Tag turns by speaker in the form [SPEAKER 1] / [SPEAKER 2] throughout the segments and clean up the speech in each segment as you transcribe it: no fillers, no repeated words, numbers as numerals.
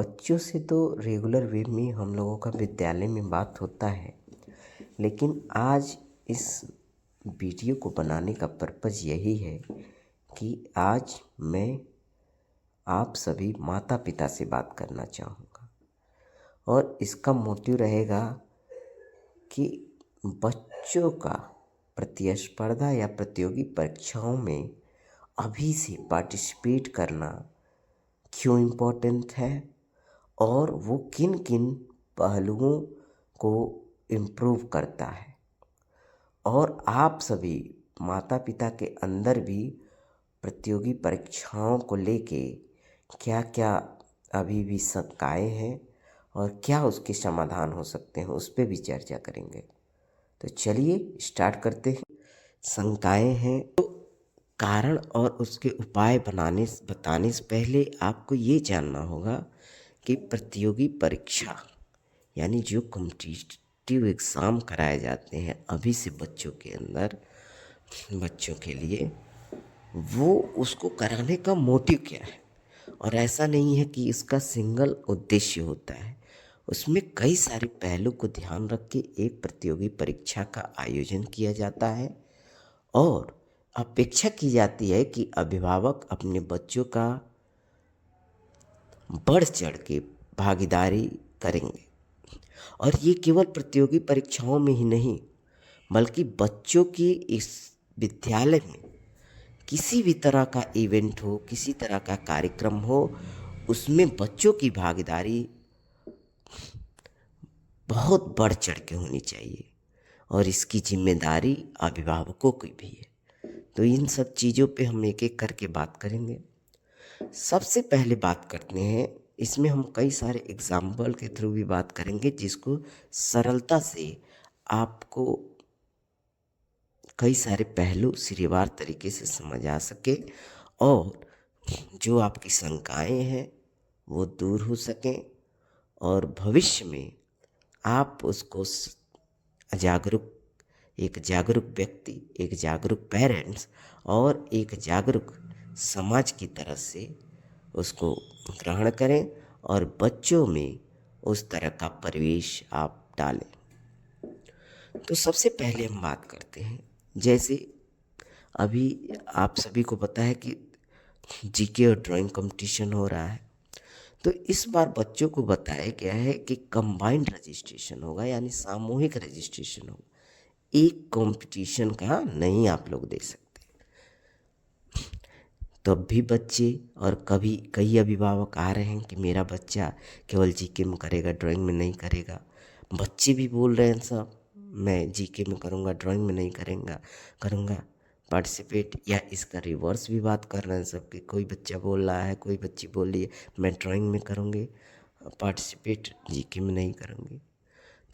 [SPEAKER 1] बच्चों से तो रेगुलर वे में हम लोगों का विद्यालय में बात होता है, लेकिन आज इस वीडियो को बनाने का पर्पज़ यही है कि आज मैं आप सभी माता पिता से बात करना चाहूँगा और इसका मोटिव रहेगा कि बच्चों का प्रतिस्पर्धा या प्रतियोगी परीक्षाओं में अभी से पार्टिसिपेट करना क्यों इम्पोर्टेंट है और वो किन किन पहलुओं को इम्प्रूव करता है। और आप सभी माता पिता के अंदर भी प्रतियोगी परीक्षाओं को लेके क्या क्या अभी भी शंकाएँ हैं और क्या उसके समाधान हो सकते हैं, उस पर भी चर्चा करेंगे। तो चलिए स्टार्ट करते हैं। शंकाएँ हैं तो कारण और उसके उपाय बताने से पहले आपको ये जानना होगा कि प्रतियोगी परीक्षा यानी जो कॉम्पिटिटिव एग्ज़ाम कराए जाते हैं अभी से बच्चों के अंदर, बच्चों के लिए, वो उसको कराने का मोटिव क्या है। और ऐसा नहीं है कि इसका सिंगल उद्देश्य होता है, उसमें कई सारे पहलू को ध्यान रख के एक प्रतियोगी परीक्षा का आयोजन किया जाता है और अपेक्षा की जाती है कि अभिभावक अपने बच्चों का बढ़ चढ़ के भागीदारी करेंगे। और ये केवल प्रतियोगी परीक्षाओं में ही नहीं बल्कि बच्चों की इस विद्यालय में किसी भी तरह का इवेंट हो, किसी तरह का कार्यक्रम हो, उसमें बच्चों की भागीदारी बहुत बढ़ चढ़ के होनी चाहिए और इसकी जिम्मेदारी अभिभावकों की भी है। तो इन सब चीज़ों पे हम एक एक करके बात करेंगे। सबसे पहले बात करते हैं, इसमें हम कई सारे एग्जाम्पल के थ्रू भी बात करेंगे जिसको सरलता से आपको कई सारे पहलू सिरेवार तरीके से समझ आ सके और जो आपकी शंकाएं हैं वो दूर हो सकें और भविष्य में आप उसको एक जागरूक व्यक्ति, एक जागरूक पेरेंट्स और एक जागरूक समाज की तरफ से उसको ग्रहण करें और बच्चों में उस तरह का परिवेश आप डालें। तो सबसे पहले हम बात करते हैं, जैसे अभी आप सभी को पता है कि जीके और ड्राइंग कंपटीशन हो रहा है। तो इस बार बच्चों को बताया गया है कि कंबाइंड रजिस्ट्रेशन होगा, यानी सामूहिक रजिस्ट्रेशन होगा। एक कंपटीशन का नहीं आप लोग दे सकते। तब भी बच्चे और कभी कई अभिभावक आ रहे हैं कि मेरा बच्चा केवल जीके में करेगा, ड्राइंग में नहीं करेगा। बच्चे भी बोल रहे हैं सब मैं जीके में करूँगा, ड्राइंग में नहीं करूँगा पार्टिसिपेट। या इसका रिवर्स भी बात कर रहे हैं सब कि कोई बच्चा बोल रहा है, कोई बच्ची बोल रही है मैं ड्राइंग में करूँगी पार्टिसिपेट, जीके में नहीं करूँगी।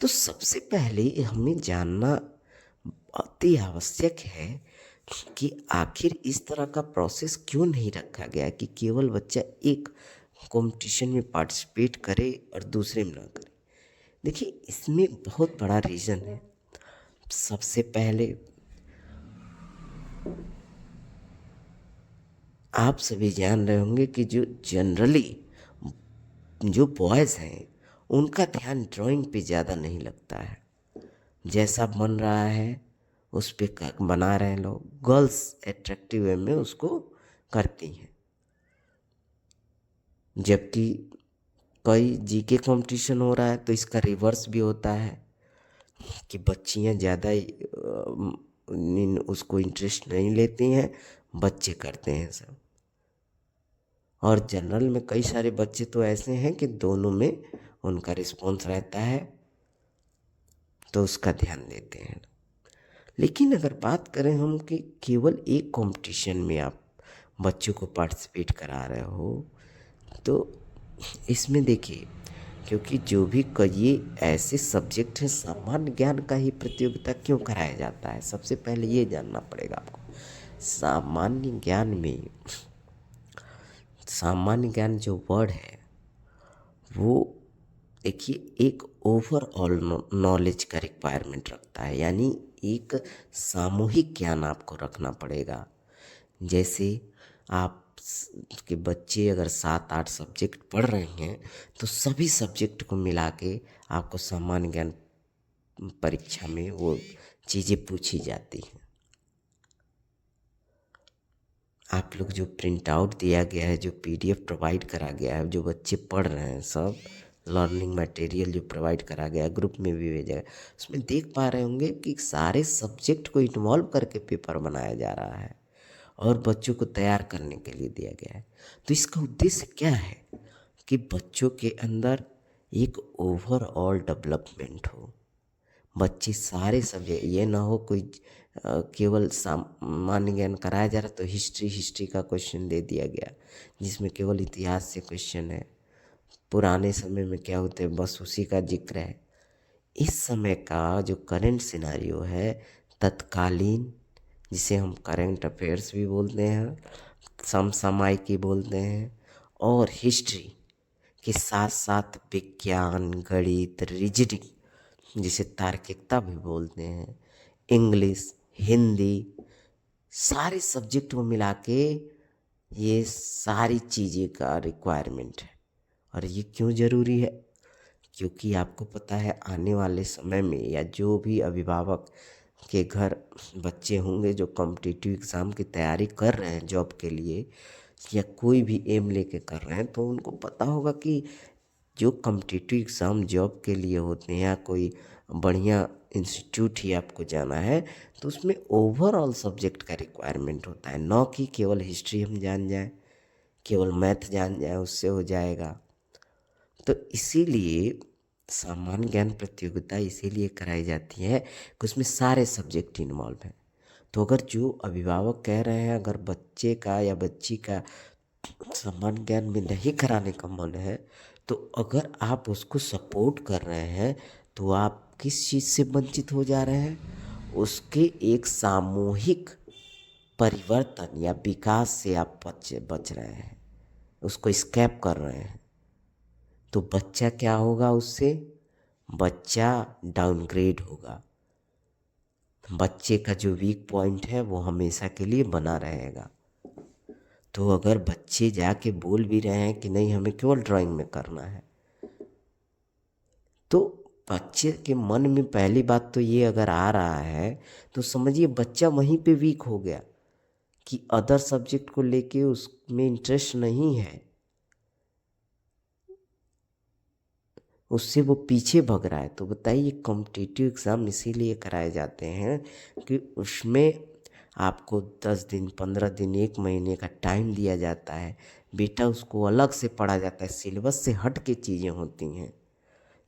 [SPEAKER 1] तो सबसे पहले हमें जानना अति आवश्यक है कि आखिर इस तरह का प्रोसेस क्यों नहीं रखा गया कि केवल बच्चा एक कंपटीशन में पार्टिसिपेट करे और दूसरे में ना करे। देखिए इसमें बहुत बड़ा रीज़न है। सबसे पहले आप सभी जान रहे होंगे कि जो जनरली जो बॉयज़ हैं उनका ध्यान ड्राइंग पे ज़्यादा नहीं लगता है। जैसा बन रहा है उस पे बना रहे हैं लोग, गर्ल्स एट्रैक्टिव वे में उसको करती हैं। जबकि कई जीके कंपटीशन हो रहा है तो इसका रिवर्स भी होता है कि बच्चियां ज़्यादा उसको इंटरेस्ट नहीं लेती हैं, बच्चे करते हैं सब। और जनरल में कई सारे बच्चे तो ऐसे हैं कि दोनों में उनका रिस्पॉन्स रहता है तो उसका ध्यान देते हैं। लेकिन अगर बात करें हम कि केवल एक कंपटीशन में आप बच्चों को पार्टिसिपेट करा रहे हो तो इसमें देखिए, क्योंकि जो भी ये ऐसे सब्जेक्ट हैं, सामान्य ज्ञान का ही प्रतियोगिता क्यों कराया जाता है, सबसे पहले ये जानना पड़ेगा आपको। सामान्य ज्ञान जो वर्ड है वो देखिए एक ओवरऑल नॉलेज का रिक्वायरमेंट रखता है, यानी एक सामूहिक ज्ञान आपको रखना पड़ेगा। जैसे आप के बच्चे अगर 7-8 सब्जेक्ट पढ़ रहे हैं तो सभी सब्जेक्ट को मिला के आपको सामान्य ज्ञान परीक्षा में वो चीज़ें पूछी जाती हैं। आप लोग जो प्रिंट आउट दिया गया है, जो PDF प्रोवाइड करा गया है, जो बच्चे पढ़ रहे हैं, सब लर्निंग मटेरियल जो प्रोवाइड करा गया है, ग्रुप में भी भेजा गया, उसमें देख पा रहे होंगे कि सारे सब्जेक्ट को इन्वॉल्व करके पेपर बनाया जा रहा है और बच्चों को तैयार करने के लिए दिया गया है। तो इसका उद्देश्य क्या है कि बच्चों के अंदर एक ओवरऑल डेवलपमेंट हो। बच्चे सारे सब्जेक्ट, ये ना हो कोई केवल सामान्य ज्ञान कराया जा रहा तो हिस्ट्री का क्वेश्चन दे दिया गया जिसमें केवल इतिहास से क्वेश्चन है, पुराने समय में क्या होते हैं बस उसी का जिक्र है। इस समय का जो करंट सिनारियो है, तत्कालीन, जिसे हम करंट अफेयर्स भी बोलते हैं, समसामयिकी बोलते हैं, और हिस्ट्री के साथ साथ विज्ञान, गणित, रीजनिंग जिसे तार्किकता भी बोलते हैं, इंग्लिश, हिंदी, सारे सब्जेक्ट को मिला के ये सारी चीज़ें का रिक्वायरमेंट है। और ये क्यों ज़रूरी है? क्योंकि आपको पता है आने वाले समय में या जो भी अभिभावक के घर बच्चे होंगे जो कॉम्पिटिटिव एग्ज़ाम की तैयारी कर रहे हैं जॉब के लिए या कोई भी एम लेके कर रहे हैं, तो उनको पता होगा कि जो कॉम्पिटिटिव एग्ज़ाम जॉब के लिए होते हैं या कोई बढ़िया इंस्टीट्यूट ही आपको जाना है तो उसमें ओवरऑल सब्जेक्ट का रिक्वायरमेंट होता है, न कि केवल हिस्ट्री हम जान जाएं, केवल मैथ जान जाएं उससे हो जाएगा। तो इसीलिए सामान्य ज्ञान प्रतियोगिता इसीलिए कराई जाती है कि उसमें सारे सब्जेक्ट इन्वॉल्व हैं। तो अगर जो अभिभावक कह रहे हैं अगर बच्चे का या बच्ची का सामान्य ज्ञान में नहीं कराने का मन है, तो अगर आप उसको सपोर्ट कर रहे हैं तो आप किस चीज़ से वंचित हो जा रहे हैं? उसके एक सामूहिक परिवर्तन या विकास से आप बच रहे हैं, उसको स्कैप कर रहे हैं। तो बच्चा क्या होगा उससे? बच्चा डाउनग्रेड होगा। बच्चे का जो वीक पॉइंट है वो हमेशा के लिए बना रहेगा। तो अगर बच्चे जाके बोल भी रहे हैं कि नहीं हमें केवल ड्राइंग में करना है, तो बच्चे के मन में पहली बात तो ये अगर आ रहा है तो समझिए बच्चा वहीं पे वीक हो गया कि अदर सब्जेक्ट को लेके उसमें इंटरेस्ट नहीं है, उससे वो पीछे भग रहा है। तो बताइए कॉम्पिटिटिव एग्ज़ाम इसीलिए कराए जाते हैं कि उसमें आपको 10 दिन, 15 दिन, 1 महीने का टाइम दिया जाता है, बेटा उसको अलग से पढ़ा जाता है, सिलेबस से हट के चीज़ें होती हैं।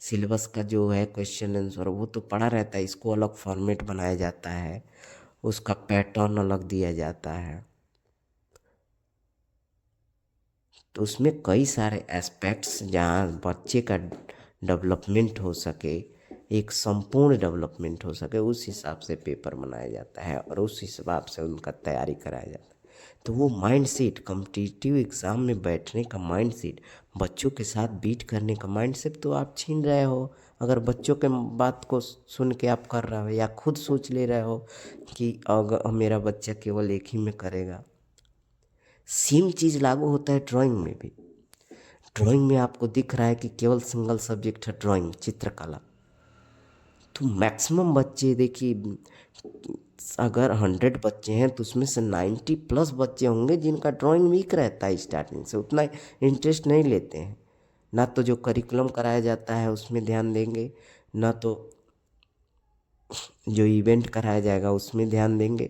[SPEAKER 1] सिलेबस का जो है क्वेश्चन आंसर वो तो पढ़ा रहता है, इसको अलग फॉर्मेट बनाया जाता है, उसका पैटर्न अलग दिया जाता है। तो उसमें कई एस्पेक्ट्स एस्पेक्ट्स जहाँ बच्चे का डेवलपमेंट हो सके, एक संपूर्ण डेवलपमेंट हो सके, उस हिसाब से पेपर बनाया जाता है और उस हिसाब से उनका तैयारी कराया जाता है। तो वो माइंड सेट, कॉम्पिटिटिव एग्ज़ाम में बैठने का माइंड सेट, बच्चों के साथ बीट करने का माइंड सेट तो आप छीन रहे हो अगर बच्चों के बात को सुन के आप कर रहे हो या खुद सोच ले रहे हो कि अगर मेरा बच्चा केवल एक ही में करेगा। सेम चीज़ लागू होता है ड्राइंग में भी। ड्राइंग में आपको दिख रहा है कि केवल सिंगल सब्जेक्ट है ड्राइंग, चित्रकला, तो मैक्सिमम बच्चे देखिए अगर 100 बच्चे हैं तो उसमें से 90+ बच्चे होंगे जिनका ड्राइंग वीक रहता है, स्टार्टिंग से उतना इंटरेस्ट नहीं लेते हैं। ना तो जो करिकुलम कराया जाता है उसमें ध्यान देंगे, ना तो जो इवेंट कराया जाएगा उसमें ध्यान देंगे।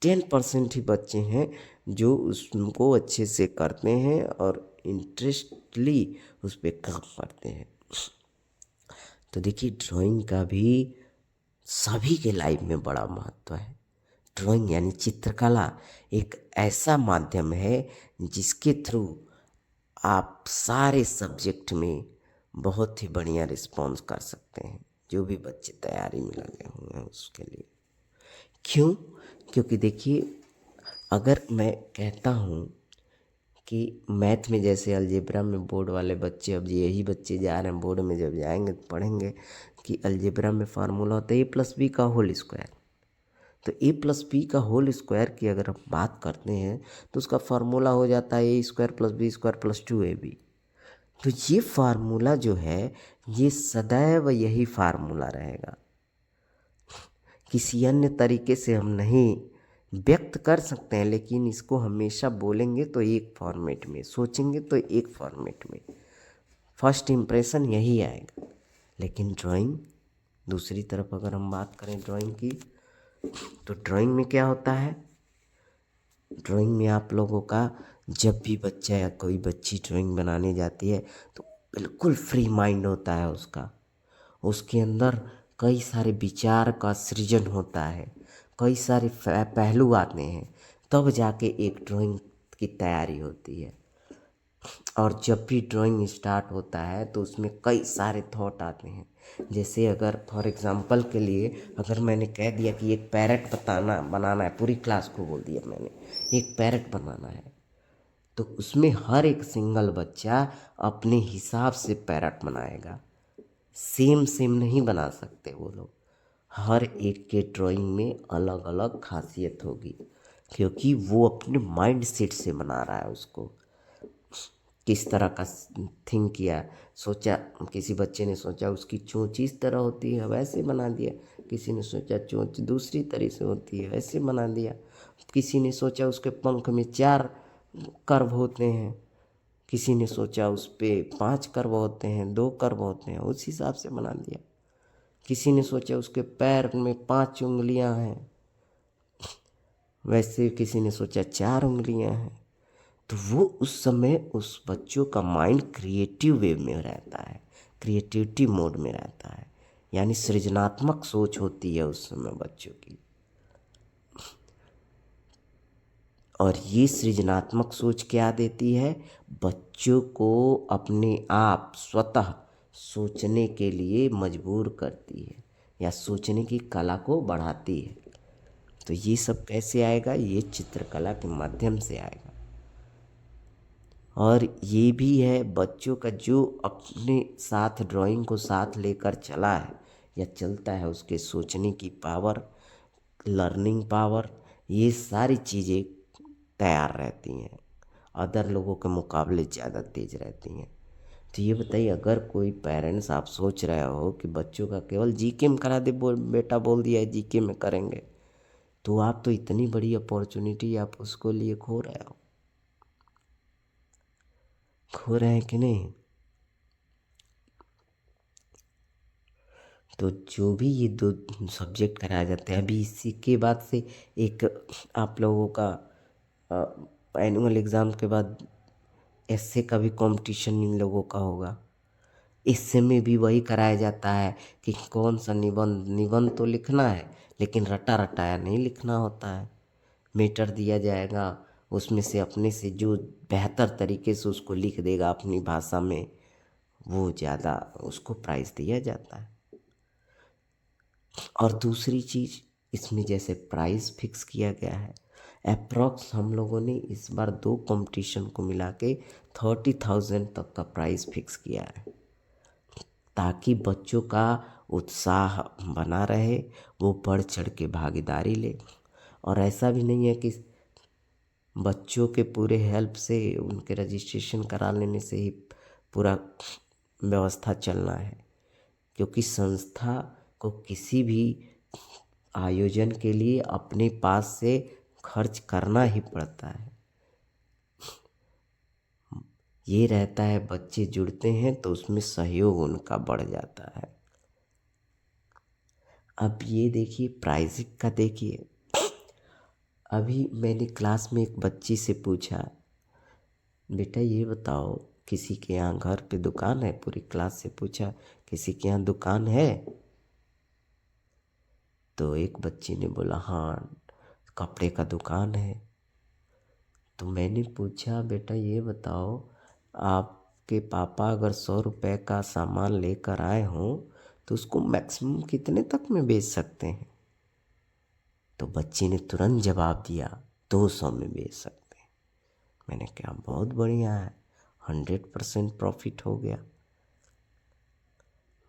[SPEAKER 1] 10% ही बच्चे हैं जो उसको अच्छे से करते हैं और इंटरेस्टली उस पर काम करते हैं। तो देखिए ड्राइंग का भी सभी के लाइफ में बड़ा महत्व है। ड्राइंग यानी चित्रकला एक ऐसा माध्यम है जिसके थ्रू आप सारे सब्जेक्ट में बहुत ही बढ़िया रिस्पॉन्स कर सकते हैं, जो भी बच्चे तैयारी में लगे हुए हैं उसके लिए। क्यों? क्योंकि देखिए अगर मैं कहता हूँ कि मैथ में जैसे अलजेब्रा में बोर्ड वाले बच्चे, अब यही बच्चे जा रहे हैं बोर्ड में, जब जाएंगे तो पढ़ेंगे कि अलजेब्रा में फार्मूला होता है A+B का होल स्क्वायर। तो ए प्लस बी का होल स्क्वायर की अगर हम बात करते हैं तो उसका फार्मूला हो जाता है a square plus b square plus 2ab। तो ये फार्मूला जो है ये सदैव यही फार्मूला रहेगा, किसी अन्य तरीके से हम नहीं व्यक्त कर सकते हैं, लेकिन इसको हमेशा बोलेंगे तो एक फॉर्मेट में, सोचेंगे तो एक फॉर्मेट में, फर्स्ट इम्प्रेशन यही आएगा। लेकिन ड्राइंग दूसरी तरफ अगर हम बात करें ड्राइंग की, तो ड्राइंग में क्या होता है, ड्राइंग में आप लोगों का जब भी बच्चा या कोई बच्ची ड्राइंग बनाने जाती है तो बिल्कुल फ्री माइंड होता है उसका, उसके अंदर कई सारे विचार का सृजन होता है, कई सारे पहलू आते हैं, तब जाके एक ड्राइंग की तैयारी होती है। और जब भी ड्राइंग स्टार्ट होता है तो उसमें कई सारे थॉट आते हैं। जैसे अगर फॉर एग्जांपल के लिए अगर मैंने कह दिया कि एक पैरेट बनाना है, पूरी क्लास को बोल दिया मैंने एक पैरेट बनाना है, तो उसमें हर एक सिंगल बच्चा अपने हिसाब से पैरेट बनाएगा, सेम सेम नहीं बना सकते वो लोग, हर एक के ड्राइंग में अलग अलग खासियत होगी, क्योंकि वो अपने माइंड सेट से बना रहा है उसको, किस तरह का थिंक किया, सोचा, किसी बच्चे ने सोचा उसकी चोंच इस तरह होती है वैसे बना दिया, किसी ने सोचा चोंच दूसरी तरह से होती है वैसे बना दिया, किसी ने सोचा उसके पंख में 4 कर्व होते हैं, किसी ने सोचा उस पर 5 कर्व होते हैं, 2 कर्व होते हैं, उस हिसाब से बना दिया, किसी ने सोचा उसके पैर में 5 उंगलियां हैं, वैसे किसी ने सोचा 4 उंगलियां हैं। तो वो उस समय उस बच्चों का माइंड क्रिएटिव वे में रहता है, क्रिएटिविटी मोड में रहता है, यानी सृजनात्मक सोच होती है उस समय बच्चों की। और ये सृजनात्मक सोच क्या देती है, बच्चों को अपने आप स्वतः सोचने के लिए मजबूर करती है या सोचने की कला को बढ़ाती है। तो ये सब कैसे आएगा, ये चित्रकला के माध्यम से आएगा। और ये भी है बच्चों का जो अपने साथ ड्राइंग को साथ लेकर चला है या चलता है, उसके सोचने की पावर, लर्निंग पावर, ये सारी चीज़ें तैयार रहती हैं, अदर लोगों के मुकाबले ज़्यादा तेज रहती हैं। तो ये बताइए, अगर कोई पेरेंट्स आप सोच रहे हो कि बच्चों का केवल जीके में करा दे, बेटा बोल दिया है जीके में करेंगे, तो आप तो इतनी बड़ी अपॉर्चुनिटी आप उसको लिए खो रहे हो, खो रहे हैं कि नहीं। तो जो भी ये 2 सब्जेक्ट कराए जाते हैं, अभी इसी के बाद से एक आप लोगों का एनुअल एग्ज़ाम के बाद एस्से का भी कंपटीशन इन लोगों का होगा। इससे में भी वही कराया जाता है कि कौन सा निबंध तो लिखना है, लेकिन रटा रटाया नहीं लिखना होता है। मैटर दिया जाएगा, उसमें से अपने से जो बेहतर तरीके से उसको लिख देगा अपनी भाषा में, वो ज़्यादा उसको प्राइज़ दिया जाता है। और दूसरी चीज़, इसमें जैसे प्राइस फिक्स किया गया है, अप्रॉक्स हम लोगों ने इस बार 2 कंपटीशन को मिला के 30,000 तक का प्राइस फिक्स किया है, ताकि बच्चों का उत्साह बना रहे, वो बढ़ चढ़ के भागीदारी ले। और ऐसा भी नहीं है कि बच्चों के पूरे हेल्प से, उनके रजिस्ट्रेशन करा लेने से ही पूरा व्यवस्था चलना है, क्योंकि संस्था को किसी भी आयोजन के लिए अपने पास से खर्च करना ही पड़ता है। ये रहता है, बच्चे जुड़ते हैं तो उसमें सहयोग उनका बढ़ जाता है। अब ये देखिए प्राइजिंग का, देखिए अभी मैंने क्लास में एक बच्ची से पूछा, बेटा ये बताओ किसी के यहाँ घर पे दुकान है, पूरी क्लास से पूछा किसी के यहाँ दुकान है, तो एक बच्ची ने बोला हाँ कपड़े का दुकान है। तो मैंने पूछा बेटा ये बताओ, आपके पापा अगर 100 रुपये का सामान लेकर आए हों तो उसको मैक्सिमम कितने तक में बेच सकते हैं। तो बच्ची ने तुरंत जवाब दिया 200 में बेच सकते हैं। मैंने कहा बहुत बढ़िया है, 100% प्रॉफिट हो गया,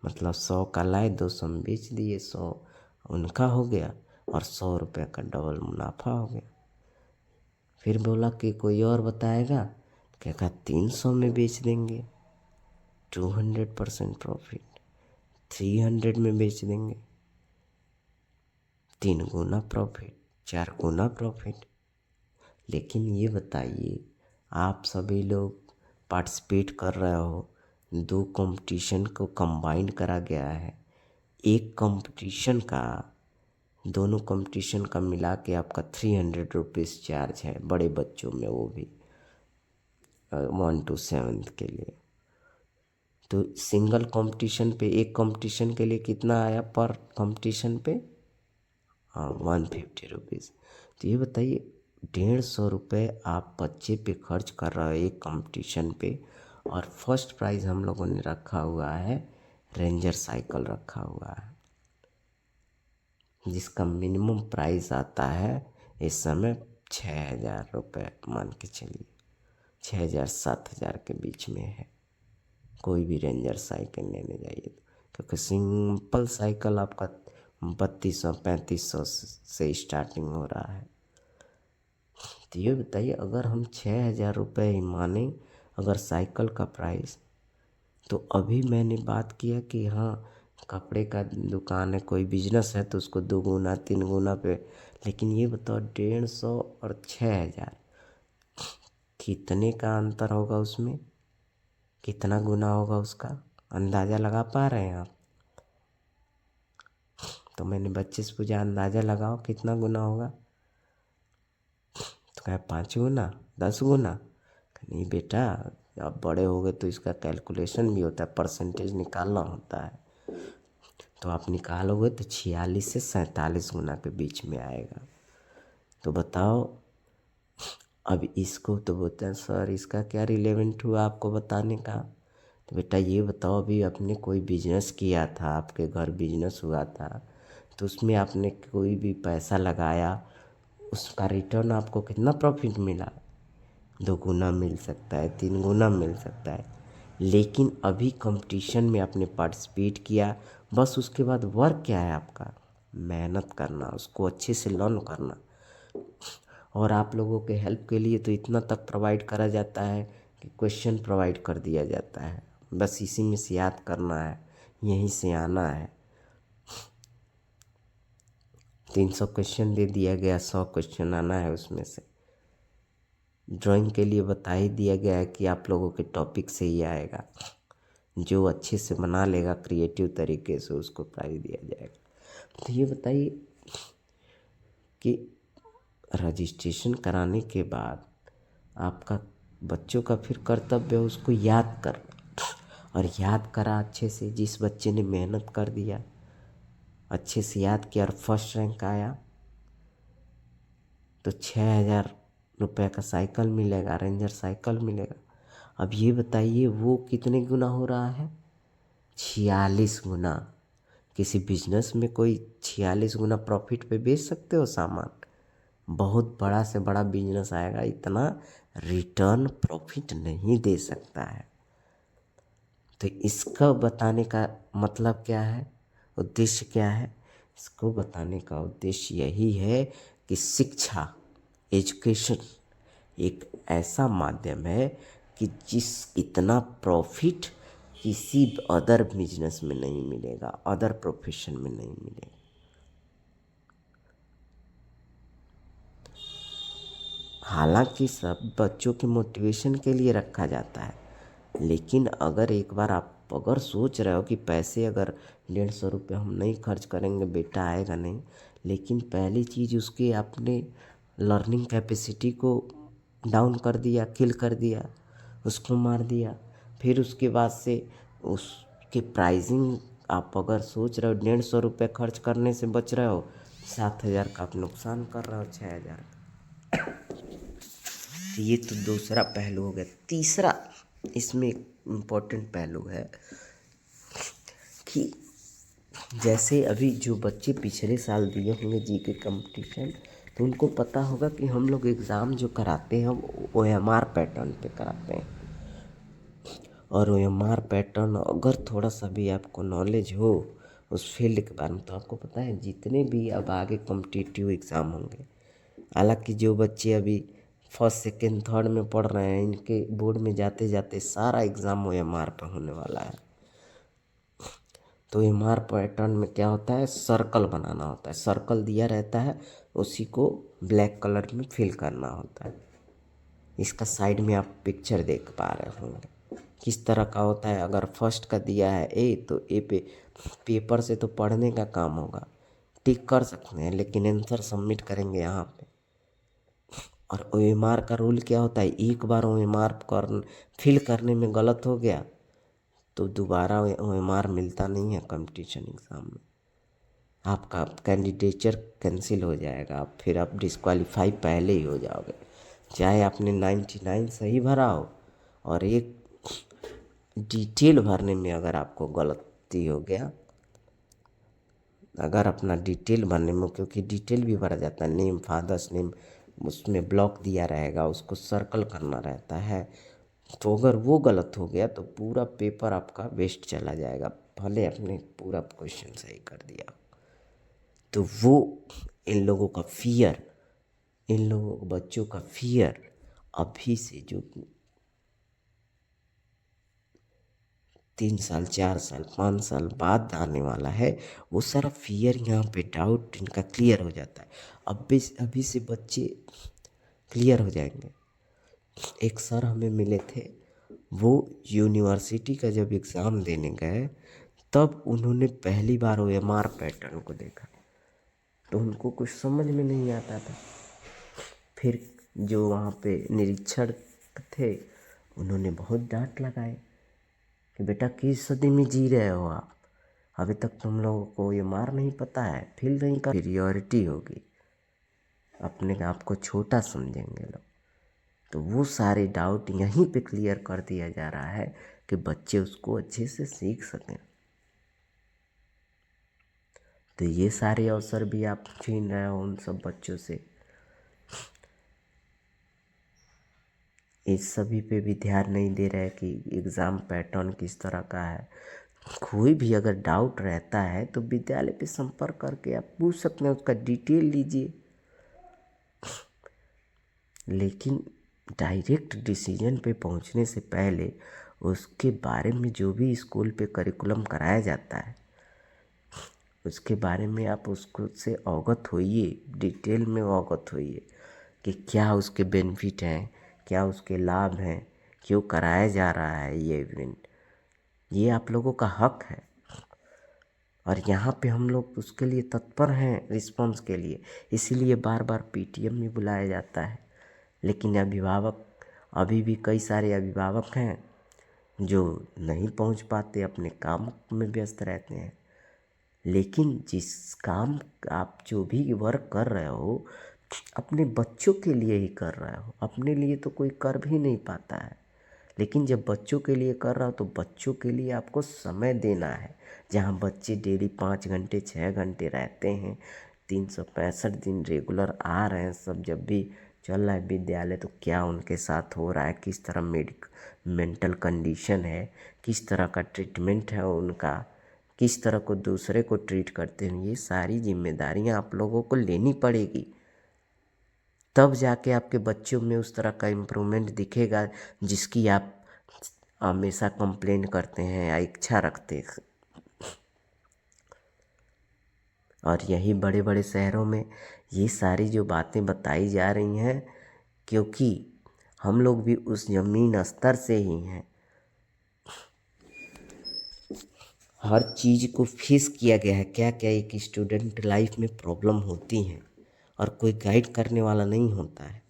[SPEAKER 1] मतलब 100 का लाए 200 में बेच दिए, 100 उनका हो गया। और 100 रुपये का डबल मुनाफा हो गया। फिर बोला कि कोई और बताएगा, क्या कहा 300 में बेच देंगे, 200% प्रॉफिट। 300 में बेच देंगे, 3 गुना प्रॉफिट, 4 गुना प्रॉफिट। लेकिन ये बताइए, आप सभी लोग पार्टिसिपेट कर रहे हो, 2 कंपटीशन को कंबाइन करा गया है। एक कंपटीशन का, दोनों कंपटीशन का मिला के आपका 300 रुपीज़ चार्ज है, बड़े बच्चों में, वो भी 1 to 7 के लिए। तो सिंगल कंपटीशन पे, एक कंपटीशन के लिए कितना आया पर कंपटीशन पे? हाँ, 150 रुपीज़। तो ये बताइए, 150 रुपये आप बच्चे पे खर्च कर रहे हो एक कंपटीशन पे, और फर्स्ट प्राइज़ हम लोगों ने रखा हुआ है, रेंजर साइकिल रखा हुआ है, जिसका मिनिमम प्राइस आता है इस समय 6,000 रुपये। मान के चलिए 6,000-7,000 के बीच में है। कोई भी रेंजर साइकिल लेने जाइए, क्योंकि सिंपल साइकिल आपका 3200-3500 से स्टार्टिंग हो रहा है। तो ये बताइए, अगर हम 6,000 रुपये ही माने अगर साइकिल का प्राइस, तो अभी मैंने बात किया कि हाँ, कपड़े का दुकान है, कोई बिजनेस है, तो उसको 2 गुना 3 गुना पे। लेकिन ये बताओ, 150 और 6,000, कितने का अंतर होगा उसमें? कितना गुना होगा उसका? अंदाज़ा लगा पा रहे हैं आप? तो मैंने बच्चे से पूछा, अंदाज़ा लगाओ कितना गुना होगा। तो कहा 5 गुना, 10 गुना। नहीं बेटा, अब बड़े हो गए तो इसका कैलकुलेशन भी होता है, परसेंटेज निकालना होता है। तो आप निकालोगे तो 46 से 47 गुना के बीच में आएगा। तो बताओ, अब इसको तो बोलते हैं सर इसका क्या रिलेवेंट हुआ आपको बताने का? तो बेटा ये बताओ, अभी आपने कोई बिजनेस किया था, आपके घर बिजनेस हुआ था, तो उसमें आपने कोई भी पैसा लगाया, उसका रिटर्न आपको कितना प्रॉफिट मिला? 2 गुना मिल सकता है, 3 गुना मिल सकता है। लेकिन अभी कंपटीशन में आपने पार्टिसिपेट किया, बस उसके बाद वर्क क्या है आपका? मेहनत करना, उसको अच्छे से लर्न करना। और आप लोगों के हेल्प के लिए तो इतना तक प्रोवाइड करा जाता है कि क्वेश्चन प्रोवाइड कर दिया जाता है, बस इसी में से याद करना है, यहीं से आना है। 300 क्वेश्चन दे दिया गया, 100 क्वेश्चन आना है उसमें से। ड्राइंग के लिए बता ही दिया गया है कि आप लोगों के टॉपिक से ही आएगा, जो अच्छे से बना लेगा क्रिएटिव तरीके से, उसको प्राइज़ दिया जाएगा। तो ये बताइए कि रजिस्ट्रेशन कराने के बाद आपका बच्चों का फिर कर्तव्य है उसको याद करना, और याद करा अच्छे से। जिस बच्चे ने मेहनत कर दिया, अच्छे से याद किया और फर्स्ट रैंक आया, तो 6,000 रुपये का साइकिल मिलेगा, रेंजर साइकिल मिलेगा। अब ये बताइए, वो कितने गुना हो रहा है? 46 गुना। किसी बिजनेस में कोई 46 गुना प्रॉफिट पे बेच सकते हो सामान? बहुत बड़ा से बड़ा बिजनेस आएगा, इतना रिटर्न प्रॉफिट नहीं दे सकता है। तो इसका बताने का मतलब क्या है, उद्देश्य क्या है? इसको बताने का उद्देश्य यही है कि शिक्षा, एजुकेशन एक ऐसा माध्यम है कि जिस इतना प्रॉफिट किसी अदर बिजनेस में नहीं मिलेगा, अदर प्रोफेशन में नहीं मिलेगा। हालांकि सब बच्चों के मोटिवेशन के लिए रखा जाता है, लेकिन अगर एक बार आप अगर सोच रहे हो कि पैसे अगर 150 रुपये हम नहीं खर्च करेंगे, बेटा आएगा नहीं, लेकिन पहली चीज़ उसके आपने लर्निंग कैपेसिटी को डाउन कर दिया, किल कर दिया, उसको मार दिया। फिर उसके बाद से उसके प्राइसिंग आप अगर सोच रहे हो 150 रुपये खर्च करने से बच रहे हो, 7,000 का आप नुकसान कर रहे हो, 6,000। ये तो दूसरा पहलू हो गया। तीसरा इसमें एक इम्पोर्टेंट पहलू है कि जैसे अभी जो बच्चे पिछले साल दिए होंगे जीके कंपटीशन, तो उनको पता होगा कि हम लोग एग्ज़ाम जो कराते हैं वो OMR पैटर्न पे कराते हैं। और OMR पैटर्न अगर थोड़ा सा भी आपको नॉलेज हो, उस फील्ड के बारे में। तो आपको पता है जितने भी अब आगे कॉम्पिटिटिव एग्ज़ाम होंगे, हालांकि जो बच्चे अभी फर्स्ट सेकेंड थर्ड में पढ़ रहे हैं, इनके बोर्ड में जाते जाते सारा एग्ज़ाम OMR पर होने वाला है। तो MR पैटर्न में क्या होता है, सर्कल बनाना होता है, सर्कल दिया रहता है, उसी को ब्लैक कलर में फिल करना होता है। इसका साइड में आप पिक्चर देख पा रहे होंगे किस तरह का होता है। अगर फर्स्ट का दिया है ए, तो ए पे पेपर से तो पढ़ने का काम होगा, टिक कर सकते हैं, लेकिन आंसर सबमिट करेंगे यहाँ पे। और OMR का रूल क्या होता है, एक बार OMR फिल करने में गलत हो गया तो दोबारा OMR मिलता नहीं है कंपटीशन एग्ज़ाम में। आपका कैंडिडेचर कैंसिल हो जाएगा, फिर आप डिस्क्वालीफाई पहले ही हो जाओगे, चाहे आपने 99 सही भरा हो और एक डिटेल भरने में अगर आपको गलती हो गया, अगर अपना डिटेल भरने में, क्योंकि डिटेल भी भरा जाता है, नेम, फादर्स नेम, उसमें ब्लॉक दिया रहेगा, उसको सर्कल करना रहता है, तो अगर वो गलत हो गया तो पूरा पेपर आपका वेस्ट चला जाएगा, भले आपने पूरा क्वेश्चन सही कर दिया। तो वो इन लोगों का फियर, इन लोगों बच्चों का फियर अभी से जो 3 साल 4 साल 5 साल बाद आने वाला है, वो सारा फियर यहाँ पे डाउट इनका क्लियर हो जाता है। अभी से बच्चे क्लियर हो जाएंगे। एक सर हमें मिले थे, वो यूनिवर्सिटी का जब एग्ज़ाम देने गए तब उन्होंने पहली बार OMR पैटर्न को देखा, तो उनको कुछ समझ में नहीं आता था। फिर जो वहाँ पे निरीक्षण थे, उन्होंने बहुत डांट लगाए कि बेटा किस सदी में जी रहे हो आप, अभी तक तुम लोगों को OMR नहीं पता है, फील नहीं कर, इंफीरियॉरिटी होगी, अपने आप को छोटा समझेंगे लोग। तो वो सारे डाउट यहीं पे क्लियर कर दिया जा रहा है कि बच्चे उसको अच्छे से सीख सकें। तो ये सारे अवसर भी आप छीन रहे हो उन सब बच्चों से। इस सभी पे भी ध्यान नहीं दे रहे कि एग्ज़ाम पैटर्न किस तरह का है। कोई भी अगर डाउट रहता है तो विद्यालय पे संपर्क करके आप पूछ सकते हैं, उसका डिटेल लीजिए। लेकिन डायरेक्ट डिसीजन पे पहुंचने से पहले उसके बारे में जो भी स्कूल पे करिकुलम कराया जाता है, उसके बारे में आप उसको से अवगत होइए, डिटेल में अवगत होइए कि क्या उसके बेनिफिट हैं, क्या उसके लाभ हैं, क्यों कराया जा रहा है ये इवेंट। ये आप लोगों का हक है और यहाँ पे हम लोग उसके लिए तत्पर हैं, रिस्पॉन्स के लिए। इसीलिए बार बार PTM में बुलाया जाता है। लेकिन अभिभावक, अभी भी कई सारे अभिभावक हैं जो नहीं पहुँच पाते, अपने काम में व्यस्त रहते हैं। लेकिन जिस काम आप जो भी वर्क कर रहे हो, अपने बच्चों के लिए ही कर रहे हो, अपने लिए तो कोई कर भी नहीं पाता है। लेकिन जब बच्चों के लिए कर रहा हो तो बच्चों के लिए आपको समय देना है। जहाँ बच्चे डेली 5 घंटे 6 घंटे रहते हैं, 365 दिन रेगुलर आ रहे हैं, सब जब भी चल रहा है विद्यालय, तो क्या उनके साथ हो रहा है, किस तरह मेंटल कंडीशन है, किस तरह का ट्रीटमेंट है उनका, किस तरह को दूसरे को ट्रीट करते हैं, ये सारी जिम्मेदारियां आप लोगों को लेनी पड़ेगी। तब जाके आपके बच्चों में उस तरह का इम्प्रूवमेंट दिखेगा जिसकी आप हमेशा कंप्लेन करते हैं या इच्छा रखते हैं। और यही बड़े बड़े शहरों में ये सारी जो बातें बताई जा रही हैं, क्योंकि हम लोग भी उस ज़मीन स्तर से ही हैं। हर चीज़ को फेस किया गया है, क्या क्या एक स्टूडेंट लाइफ में प्रॉब्लम होती हैं और कोई गाइड करने वाला नहीं होता है।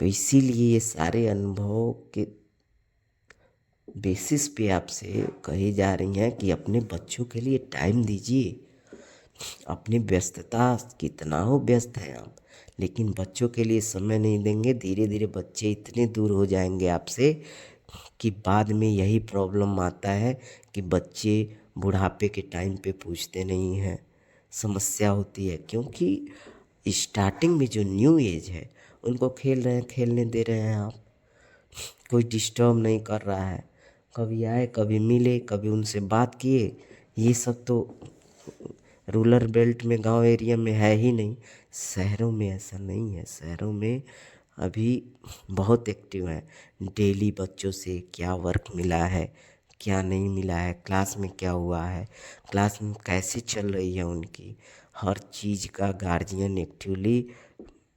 [SPEAKER 1] तो इसीलिए ये सारे अनुभव के बेसिस पे आपसे कही जा रही हैं कि अपने बच्चों के लिए टाइम दीजिए। अपनी व्यस्तता, कितना हो व्यस्त हैं आप, लेकिन बच्चों के लिए समय नहीं देंगे, धीरे धीरे बच्चे इतने दूर हो जाएंगे आपसे कि बाद में यही प्रॉब्लम आता है कि बच्चे बुढ़ापे के टाइम पे पूछते नहीं हैं, समस्या होती है। क्योंकि स्टार्टिंग में जो न्यू एज है, उनको खेल रहे हैं, खेलने दे रहे हैं आप, कोई डिस्टर्ब नहीं कर रहा है, कभी आए, कभी मिले, कभी उनसे बात किए। ये सब तो रूरल बेल्ट में, गांव एरिया में है ही नहीं। शहरों में ऐसा नहीं है। शहरों में अभी बहुत एक्टिव है। डेली बच्चों से क्या वर्क मिला है, क्या नहीं मिला है, क्लास में क्या हुआ है, क्लास में कैसे चल रही है उनकी, हर चीज़ का गार्जियन एक्टिवली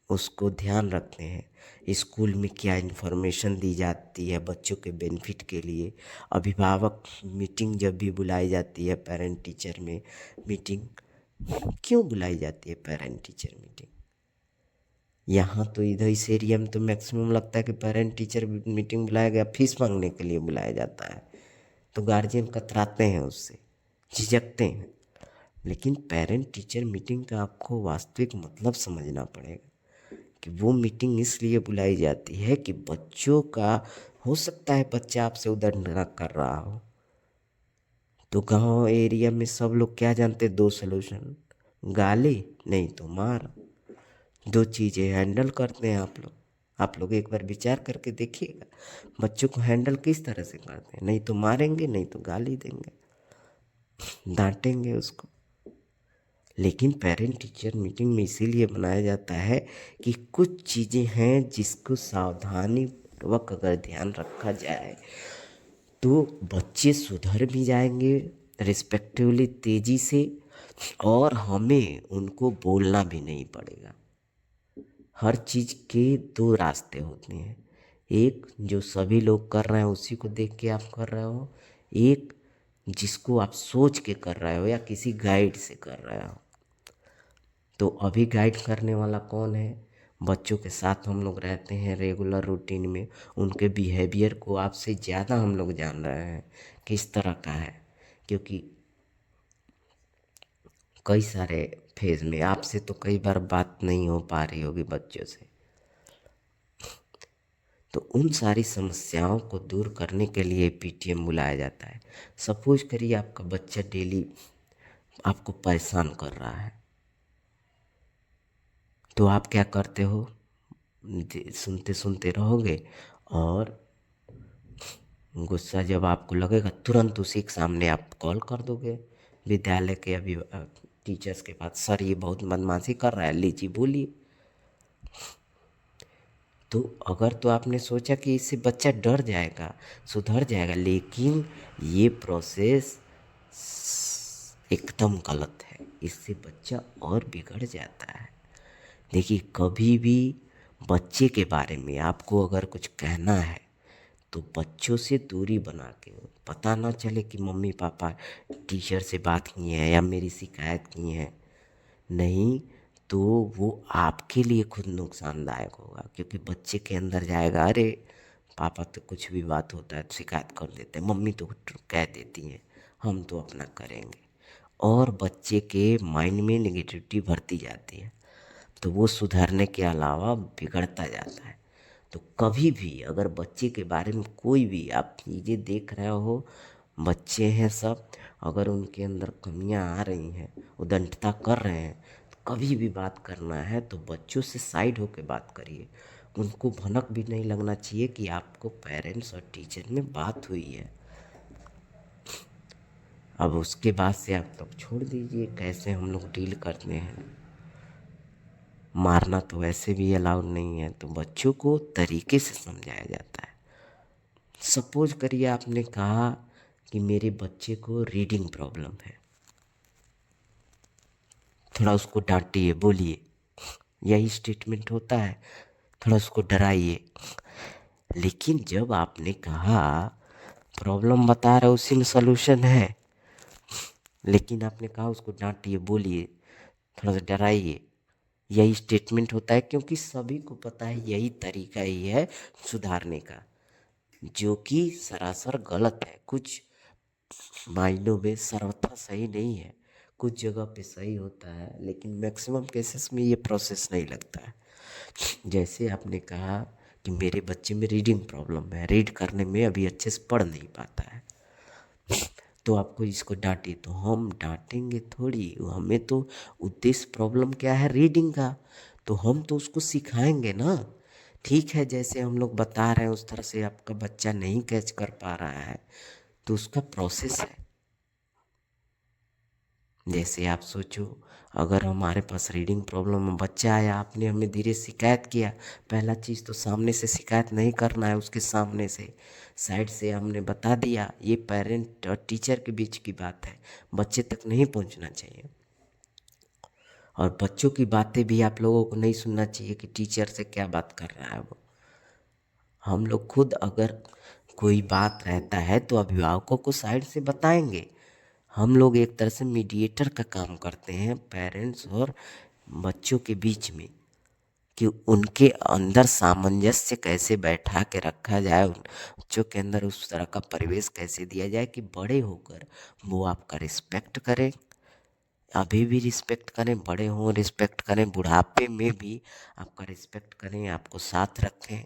[SPEAKER 1] उसको ध्यान रखते हैं। स्कूल में क्या इन्फॉर्मेशन दी जाती है बच्चों के बेनिफिट के लिए। अभिभावक मीटिंग जब भी बुलाई जाती है, पेरेंट टीचर में मीटिंग क्यों बुलाई जाती है, पेरेंट टीचर मीटिंग? यहाँ तो इधर इस एरिया में तो मैक्सिमम लगता है कि पेरेंट टीचर मीटिंग बुलाया गया फीस मांगने के लिए बुलाया जाता है। तो गार्जियन कतराते हैं, उससे झिझकते हैं। लेकिन पेरेंट टीचर मीटिंग का आपको वास्तविक मतलब समझना पड़ेगा कि वो मीटिंग इसलिए बुलाई जाती है कि बच्चों का, हो सकता है बच्चा आपसे उद्दंड कर रहा हो, तो गांव एरिया में सब लोग क्या जानते, दो सलूशन, गाली नहीं तो मार। दो चीज़ें हैंडल करते हैं आप लोग। आप लोग एक बार विचार करके देखिएगा, बच्चों को हैंडल किस तरह से करते हैं। नहीं तो मारेंगे, नहीं तो गाली देंगे, डांटेंगे उसको। लेकिन पेरेंट टीचर मीटिंग में इसीलिए बनाया जाता है कि कुछ चीज़ें हैं जिसको सावधानी पूर्वक अगर ध्यान रखा जाए तो बच्चे सुधर भी जाएंगे रिस्पेक्टिवली, तेज़ी से, और हमें उनको बोलना भी नहीं पड़ेगा। हर चीज़ के दो रास्ते होते हैं। एक जो सभी लोग कर रहे हैं उसी को देख के आप कर रहे हो, एक जिसको आप सोच के कर रहे हो या किसी गाइड से कर रहे हो। तो अभी गाइड करने वाला कौन है? बच्चों के साथ हम लोग रहते हैं रेगुलर रूटीन में, उनके बिहेवियर को आपसे ज़्यादा हम लोग जान रहे हैं किस तरह का है, क्योंकि कई सारे फेज में आपसे तो कई बार बात नहीं हो पा रही होगी बच्चों से। तो उन सारी समस्याओं को दूर करने के लिए पीटीएम बुलाया जाता है। सपोज करिए आपका बच्चा डेली आपको परेशान कर रहा है, तो आप क्या करते हो, सुनते सुनते रहोगे और गुस्सा जब आपको लगेगा तुरंत उसी के सामने आप कॉल कर दोगे विद्यालय के अभी टीचर्स के पास, सर ये बहुत बदमाशी कर रहा है, लीजिए बोलिए। तो अगर तो आपने सोचा कि इससे बच्चा डर जाएगा, सुधर जाएगा, लेकिन ये प्रोसेस एकदम गलत है। इससे बच्चा और बिगड़ जाता है। देखिए, कभी भी बच्चे के बारे में आपको अगर कुछ कहना है तो बच्चों से दूरी बना के, पता ना चले कि मम्मी पापा टीचर से बात की है या मेरी शिकायत की है, नहीं तो वो आपके लिए खुद नुकसानदायक होगा। क्योंकि बच्चे के अंदर जाएगा, अरे पापा तो कुछ भी बात होता है तो शिकायत कर देते हैं, मम्मी तो कह देती हैं, हम तो अपना करेंगे, और बच्चे के माइंड में नेगेटिविटी भरती जाती है, तो वो सुधरने के अलावा बिगड़ता जाता है। तो कभी भी अगर बच्चे के बारे में कोई भी आप चीज़ें देख रहे हो, बच्चे हैं सब, अगर उनके अंदर कमियां आ रही हैं, उद्दंडता कर रहे हैं, तो कभी भी बात करना है तो बच्चों से साइड होकर बात करिए। उनको भनक भी नहीं लगना चाहिए कि आपको पेरेंट्स और टीचर में बात हुई है। अब उसके बाद से आप तब छोड़ दीजिए कैसे हम लोग डील करते हैं। मारना तो वैसे भी अलाउड नहीं है, तो बच्चों को तरीके से समझाया जाता है। सपोज करिए आपने कहा कि मेरे बच्चे को रीडिंग प्रॉब्लम है, थोड़ा उसको डांटिए, बोलिए, यही स्टेटमेंट होता है, थोड़ा उसको डराइए। लेकिन जब आपने कहा प्रॉब्लम बता रहे उसी में सलूशन है, लेकिन आपने कहा उसको डांटिए, बोलिए, थोड़ा सा डराइए, यही स्टेटमेंट होता है। क्योंकि सभी को पता है यही तरीका ही है सुधारने का, जो कि सरासर गलत है। कुछ मायनों में सर्वथा सही नहीं है, कुछ जगह पे सही होता है, लेकिन मैक्सिमम केसेस में ये प्रोसेस नहीं लगता है। जैसे आपने कहा कि मेरे बच्चे में रीडिंग प्रॉब्लम है, रीड करने में अभी अच्छे से पढ़ नहीं पाता है, तो आपको इसको डांटिए। तो हम डांटेंगे थोड़ी, हमें तो उद्देश्य प्रॉब्लम क्या है, रीडिंग का, तो हम तो उसको सिखाएंगे ना। ठीक है, जैसे हम लोग बता रहे हैं उस तरह से आपका बच्चा नहीं कैच कर पा रहा है तो उसका प्रोसेस है। जैसे आप सोचो, अगर हमारे पास रीडिंग प्रॉब्लम में बच्चा आया, आपने हमें धीरे शिकायत किया, पहला चीज़ तो सामने से शिकायत नहीं करना है, उसके सामने से साइड से हमने बता दिया। ये पेरेंट और टीचर के बीच की बात है, बच्चे तक नहीं पहुंचना चाहिए। और बच्चों की बातें भी आप लोगों को नहीं सुनना चाहिए कि टीचर से क्या बात कर रहा है वो। हम लोग खुद अगर कोई बात रहता है तो अभिभावकों को साइड से बताएंगे। हम लोग एक तरह से मीडिएटर का काम करते हैं पेरेंट्स और बच्चों के बीच में, कि उनके अंदर सामंजस्य कैसे बैठा के रखा जाए, उन बच्चों के अंदर उस तरह का परिवेश कैसे दिया जाए कि बड़े होकर वो आपका रिस्पेक्ट करें। अभी भी रिस्पेक्ट करें, बड़े हों रिस्पेक्ट करें, बुढ़ापे में भी आपका रिस्पेक्ट करें, आपको साथ रखें।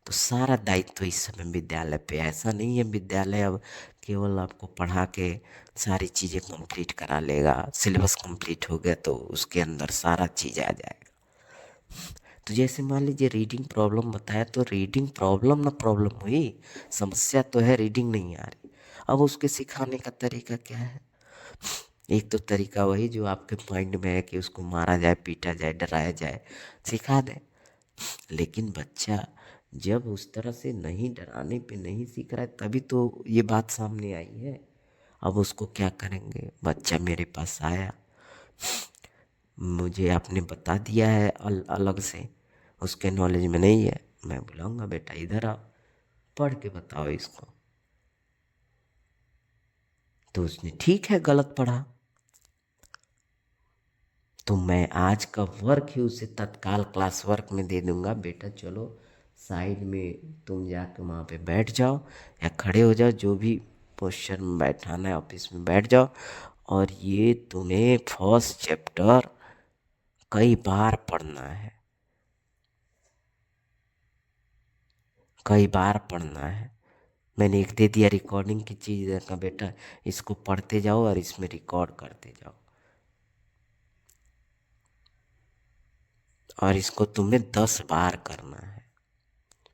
[SPEAKER 1] तो सारा दायित्व इस समय विद्यालय पे। ऐसा नहीं है विद्यालय अब केवल आपको पढ़ा के सारी चीज़ें कंप्लीट करा लेगा, सिलेबस कंप्लीट हो गया तो उसके अंदर सारा चीज़ आ जाएगा। तो जैसे मान लीजिए रीडिंग प्रॉब्लम बताया, तो रीडिंग प्रॉब्लम ना प्रॉब्लम हुई, समस्या तो है रीडिंग नहीं आ रही। अब उसके सिखाने का तरीका क्या है? एक तो तरीका वही जो आपके माइंड में है कि उसको मारा जाए, पीटा जाए, डराया जाए, सिखा दें। लेकिन बच्चा जब उस तरह से नहीं, डराने पे नहीं सीख रहा है, तभी तो ये बात सामने आई है। अब उसको क्या करेंगे? बच्चा मेरे पास आया, मुझे आपने बता दिया है अलग से, उसके नॉलेज में नहीं है, मैं बुलाऊंगा, बेटा इधर आओ, पढ़ के बताओ इसको। तो उसने ठीक है गलत पढ़ा, तो मैं आज का वर्क ही उसे तत्काल क्लास वर्क में दे दूंगा। बेटा चलो साइड में तुम जाके वहाँ पे बैठ जाओ या खड़े हो जाओ, जो भी पोस्चर में बैठाना है ऑफिस में बैठ जाओ, और ये तुम्हें फर्स्ट चैप्टर कई बार पढ़ना है, कई बार पढ़ना है। मैंने एक दे दिया रिकॉर्डिंग की चीज़, देखा बेटा इसको पढ़ते जाओ और इसमें रिकॉर्ड करते जाओ, और इसको तुम्हें 10 बार करना है।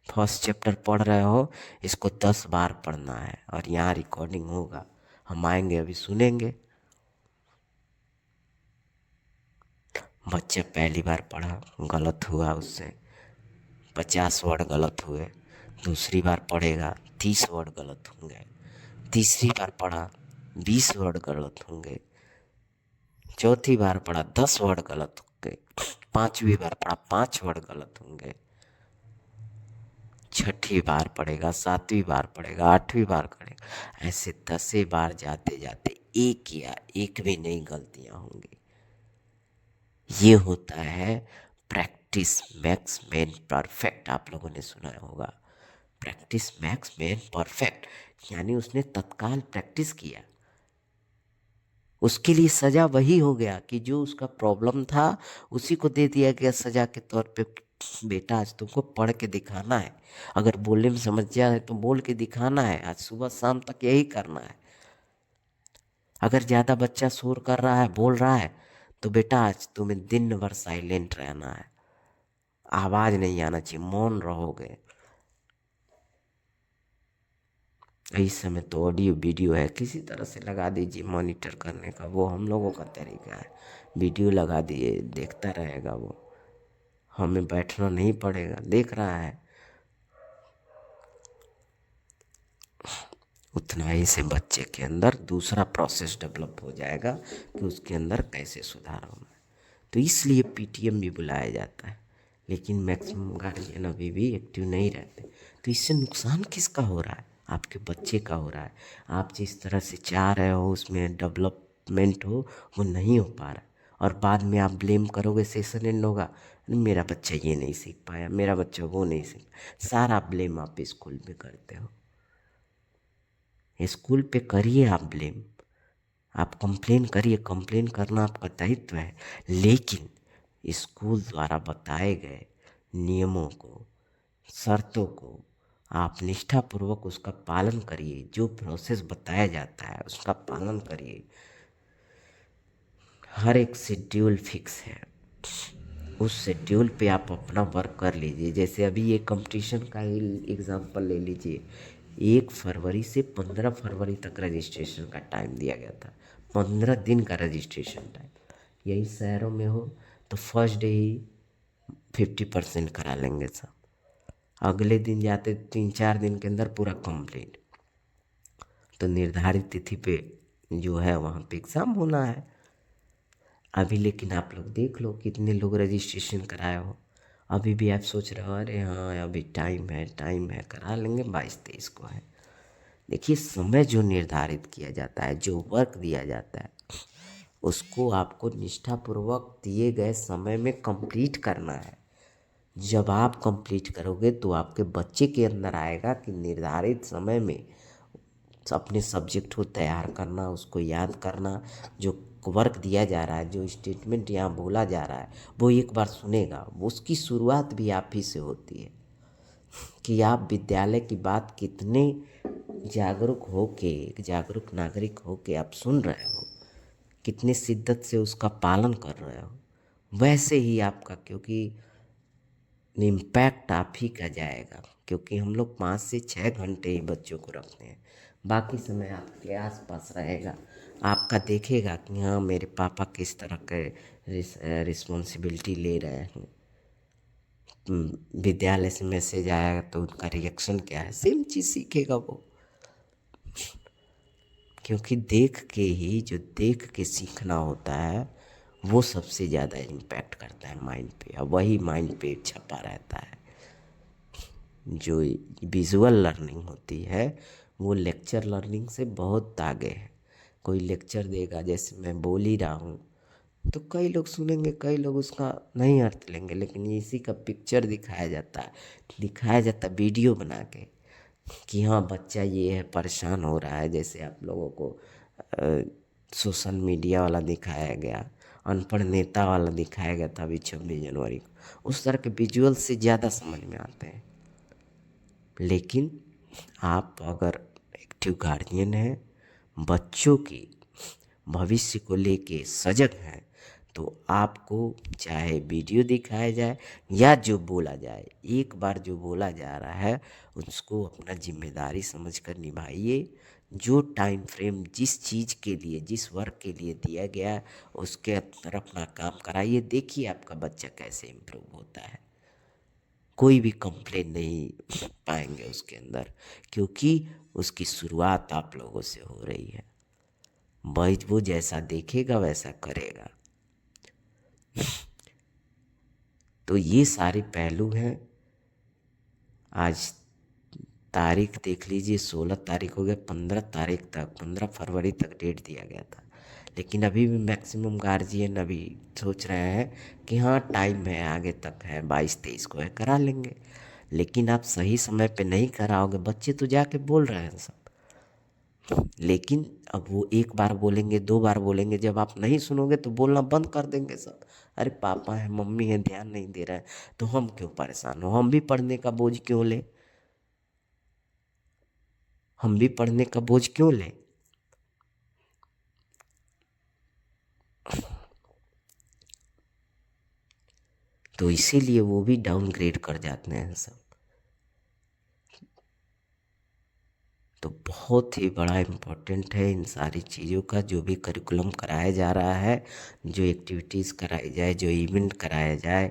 [SPEAKER 1] फर्स्ट चैप्टर पढ़ रहे हो, इसको 10 बार पढ़ना है, और यहाँ रिकॉर्डिंग होगा, हम आएंगे अभी सुनेंगे। बच्चा पहली बार पढ़ा, गलत हुआ उससे, 50 वर्ड गलत हुए। दूसरी बार पढ़ेगा, 30 वर्ड गलत होंगे। तीसरी बार पढ़ा, 20 वर्ड गलत होंगे। चौथी बार पढ़ा, 10 वर्ड गलत होंगे। पांचवी बार पढ़ा, 5 वर्ड गलत होंगे। छठी बार पढ़ेगा, सातवीं बार पढ़ेगा, आठवीं बार पढ़ेगा, ऐसे 10 बार जाते जाते एक या एक भी नई गलतियां होंगी। ये होता है प्रैक्टिस मैक्स मैन परफेक्ट। आप लोगों ने सुना होगा, प्रैक्टिस मैक्स मैन परफेक्ट, यानी उसने तत्काल प्रैक्टिस किया, उसके लिए सजा वही हो गया कि जो उसका प्रॉब्लम था उसी को दे दिया गया सजा के तौर पे। बेटा आज तुमको पढ़ के दिखाना है, अगर बोलने में समस्या है तो बोल के दिखाना है, आज सुबह शाम तक यही करना है। अगर ज़्यादा बच्चा शोर कर रहा है, बोल रहा है, तो बेटा आज तुम्हें दिन भर साइलेंट रहना है, आवाज़ नहीं आना चाहिए, मौन रहोगे। इस समय तो ऑडियो वीडियो है, किसी तरह से लगा दीजिए मॉनिटर करने का, वो हम लोगों का तरीका है। वीडियो लगा दिए, देखता रहेगा वो, हमें बैठना नहीं पड़ेगा, देख रहा है। उतना ही से बच्चे के अंदर दूसरा प्रोसेस डेवलप हो जाएगा कि उसके अंदर कैसे सुधार होना है। तो इसलिए पीटीएम भी बुलाया जाता है, लेकिन मैक्सिमम गार्जियन अभी भी एक्टिव नहीं रहते। तो इससे नुकसान किसका हो रहा है? आपके बच्चे का हो रहा है। आप जिस तरह से चाह रहे हो उसमें डेवलपमेंट हो, वो नहीं हो पा रहा है, और बाद में आप ब्लेम करोगे, सेशन एंड होगा, मेरा बच्चा ये नहीं सीख पाया, मेरा बच्चा वो नहीं सीख पाया, सारा ब्लेम आप स्कूल पे करते हो। स्कूल पे करिए आप ब्लेम, आप कंप्लेन करिए, कंप्लेन करना आपका दायित्व है, लेकिन स्कूल द्वारा बताए गए नियमों को, शर्तों को आप निष्ठापूर्वक उसका पालन करिए। जो प्रोसेस बताया जाता है उसका पालन करिए। हर एक शेड्यूल फिक्स है, उस शेड्यूल पे आप अपना वर्क कर लीजिए। जैसे अभी ये कंपटीशन का ही एग्जांपल ले लीजिए, 1 फरवरी से 15 फरवरी तक रजिस्ट्रेशन का टाइम दिया गया था, 15 दिन का रजिस्ट्रेशन टाइम। यही शहरों में हो तो फर्स्ट डे ही 50% करा लेंगे सब, अगले दिन जाते 3-4 दिन के अंदर पूरा कंप्लीट। तो निर्धारित तिथि पे जो है वहाँ पे एग्ज़ाम होना है अभी। लेकिन आप लोग देख लो कितने लोग रजिस्ट्रेशन कराए हो। अभी भी आप सोच रहे हो अरे हाँ अभी टाइम है करा लेंगे, 22-23 को है। देखिए समय जो निर्धारित किया जाता है, जो वर्क दिया जाता है, उसको आपको निष्ठापूर्वक दिए गए समय में कंप्लीट करना है। जब आप कंप्लीट करोगे तो आपके बच्चे के अंदर आएगा कि निर्धारित समय में अपने सब्जेक्ट को तैयार करना, उसको याद करना, जो वर्क दिया जा रहा है, जो स्टेटमेंट यहाँ बोला जा रहा है, वो एक बार सुनेगा। उसकी शुरुआत भी आप ही से होती है कि आप विद्यालय की बात कितने जागरूक होके, एक जागरूक नागरिक होके आप सुन रहे हो, कितने शिद्दत से उसका पालन कर रहे हो। वैसे ही आपका, क्योंकि इम्पैक्ट आप ही का जाएगा, क्योंकि हम लोग 5 से 6 घंटे ही बच्चों को रखते हैं, बाकी समय आपके आसपास रहेगा, आपका देखेगा कि हाँ मेरे पापा किस तरह के रिस्पॉन्सिबिलिटी ले रहे हैं। विद्यालय से मैसेज आएगा तो उनका रिएक्शन क्या है, सेम चीज़ सीखेगा वो। क्योंकि देख के सीखना होता है, वो सबसे ज़्यादा इम्पैक्ट करता है माइंड पे, और वही माइंड पे छपा रहता है। जो विजुअल लर्निंग होती है वो लेक्चर लर्निंग से बहुत आगे है। कोई लेक्चर देगा, जैसे मैं बोल ही रहा हूँ, तो कई लोग सुनेंगे, कई लोग उसका नहीं अर्थ लेंगे, लेकिन इसी का पिक्चर दिखाया जाता वीडियो बना के कि हाँ बच्चा ये है, परेशान हो रहा है। जैसे आप लोगों को सोशल मीडिया वाला दिखाया गया, अनपढ़ नेता वाला दिखाया गया था अभी 26 जनवरी को, उस तरह के विजुअल से ज़्यादा समझ में आते हैं। लेकिन आप अगर एक्टिव गार्जियन हैं, बच्चों की भविष्य को लेके सजग हैं, तो आपको चाहे वीडियो दिखाया जाए या जो बोला जाए, एक बार जो बोला जा रहा है उसको अपना जिम्मेदारी समझकर निभाइए। जो टाइम फ्रेम जिस चीज़ के लिए, जिस वर्क के लिए दिया गया है, उसके अंदर अपना काम कराइए। देखिए आपका बच्चा कैसे इम्प्रूव होता है। कोई भी कंप्लेन नहीं पाएंगे उसके अंदर, क्योंकि उसकी शुरुआत आप लोगों से हो रही है। भाई वो जैसा देखेगा वैसा करेगा। तो ये सारे पहलू हैं। आज तारीख देख लीजिए, 16 तारीख हो गया, 15 तारीख तक, 15 फरवरी तक डेट दिया गया था। लेकिन अभी भी मैक्सिमम गार्जियन अभी सोच रहे हैं कि हाँ टाइम है, आगे तक है, 22-23 को है, करा लेंगे। लेकिन आप सही समय पे नहीं कराओगे, बच्चे तो जाके बोल रहे हैं सब। लेकिन अब वो एक बार बोलेंगे, 2 बार बोलेंगे, जब आप नहीं सुनोगे तो बोलना बंद कर देंगे सब। अरे पापा है, मम्मी है, ध्यान नहीं दे रहा है, तो हम क्यों परेशान हो, हम भी पढ़ने का बोझ क्यों लें, हम भी पढ़ने का बोझ क्यों लें। तो इसीलिए वो भी डाउनग्रेड कर जाते हैं सब। तो बहुत ही बड़ा इम्पोर्टेंट है इन सारी चीज़ों का, जो भी करिकुलम कराया जा रहा है, जो एक्टिविटीज़ कराई जाए, जो इवेंट कराया जाए,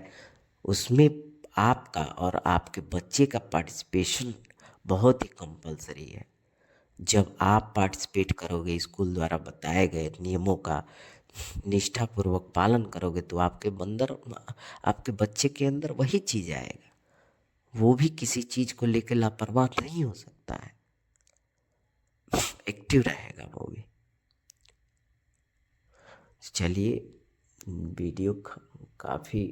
[SPEAKER 1] उसमें आपका और आपके बच्चे का पार्टिसिपेशन बहुत ही कंपलसरी है। जब आप पार्टिसिपेट करोगे, स्कूल द्वारा बताए गए नियमों का निष्ठापूर्वक पालन करोगे, तो आपके बच्चे के अंदर वही चीज़ आएगा। वो भी किसी चीज़ को लेकर लापरवाह नहीं हो सकता है, एक्टिव रहेगा वो भी। चलिए, वीडियो काफ़ी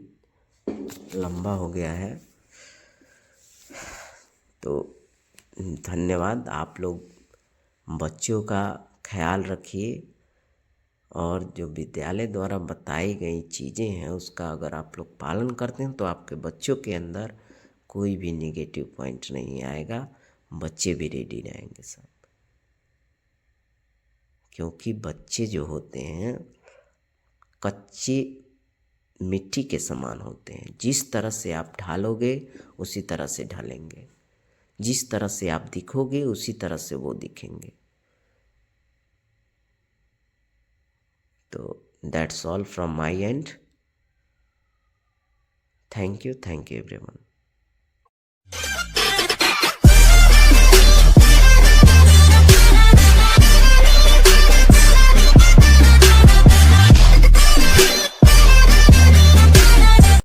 [SPEAKER 1] लंबा हो गया है, तो धन्यवाद। आप लोग बच्चों का ख्याल रखिए, और जो विद्यालय द्वारा बताई गई चीज़ें हैं उसका अगर आप लोग पालन करते हैं तो आपके बच्चों के अंदर कोई भी नेगेटिव पॉइंट नहीं आएगा, बच्चे भी रेडी रहेंगे सब। क्योंकि बच्चे जो होते हैं कच्चे मिट्टी के समान होते हैं। जिस तरह से आप ढालोगे उसी तरह से ढलेंगे, जिस तरह से आप दिखोगे उसी तरह से वो दिखेंगे। तो that's all from my and. Thank you everyone.